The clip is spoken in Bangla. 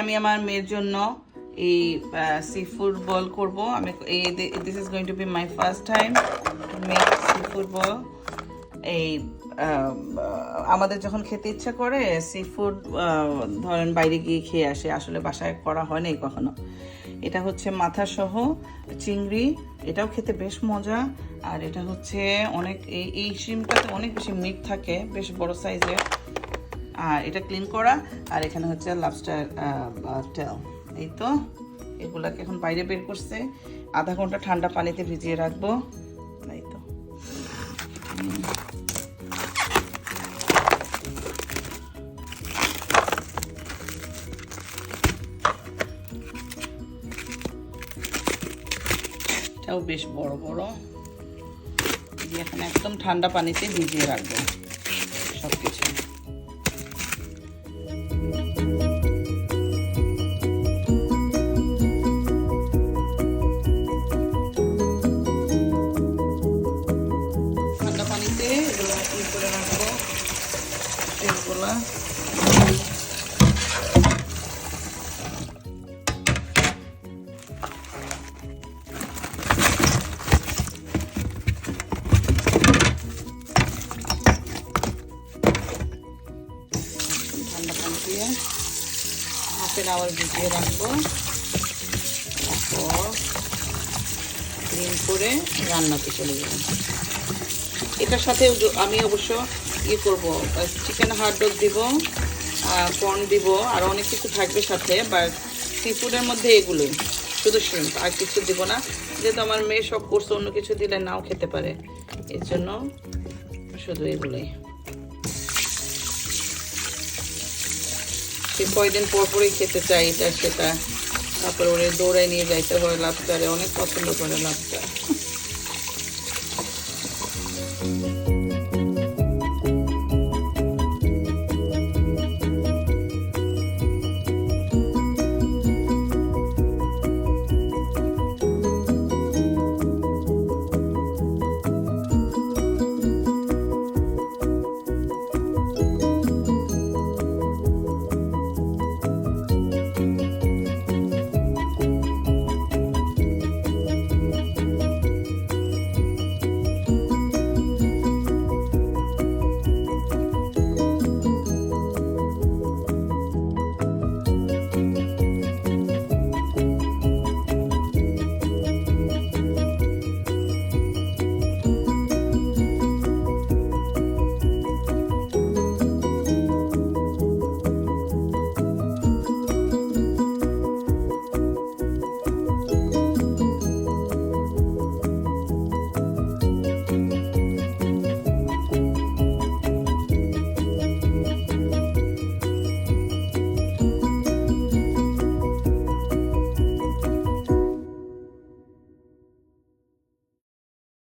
আমি আমার মেয়ের জন্য এই সি ফুড বল করবো। আমি this is going to be my first time to make seafood ball. এই আমাদের যখন খেতে ইচ্ছা করে সি ফুড ধরেন বাইরে গিয়ে খেয়ে আসে, আসলে বাসায় করা হয় নাই কখনো। এটা হচ্ছে মাথা সহ চিংড়ি, এটাও খেতে বেশ মজা। আর এটা হচ্ছে অনেক এই শিমটাতে অনেক বেশি মিট থাকে, বেশ বড় সাইজের। আর এটা ক্লিন করা। আর এখানে হচ্ছে লবস্টার টেল। এই তো এগুলাকে এখন বাইরে বের করছে, আধা ঘন্টা ঠান্ডা পানিতে ভিজিয়ে রাখবো। এই তো এটাও বেশ বড় বড়। এখন একদম ঠান্ডা পানিতে ভিজিয়ে রাখবো সবকিছু। ঠান্ডা পানিতে এগুলো ক্লিন করে রাখবো এগুলা। ঠান্ডা পানি দিয়ে হাফ এন আওয়ার ভিজিয়ে রাখবো, তারপর ক্লিন করে রান্নাতে চলে যাবো। এটার সাথে আমি অবশ্য ইয়ে করবো, চিকেন হাট ডগ দিব, কর্ন দিব, আর অনেক কিছু থাকবে সাথে। বাট সি ফুডের মধ্যে এগুলোই, শুধু শ্রিম্প, আর কিছু দিব না। যেহেতু আমার মেয়ে সব করছে, অন্য কিছু দিলে নাও খেতে পারে, এর জন্য শুধু এগুলোই। সে কয়দিন পর পরই খেতে চাই এটা সেটা, তারপরে ওরে দৌড়ায় নিয়ে যাইতে হয় লবস্টারে, অনেক পছন্দ করে লবস্টার।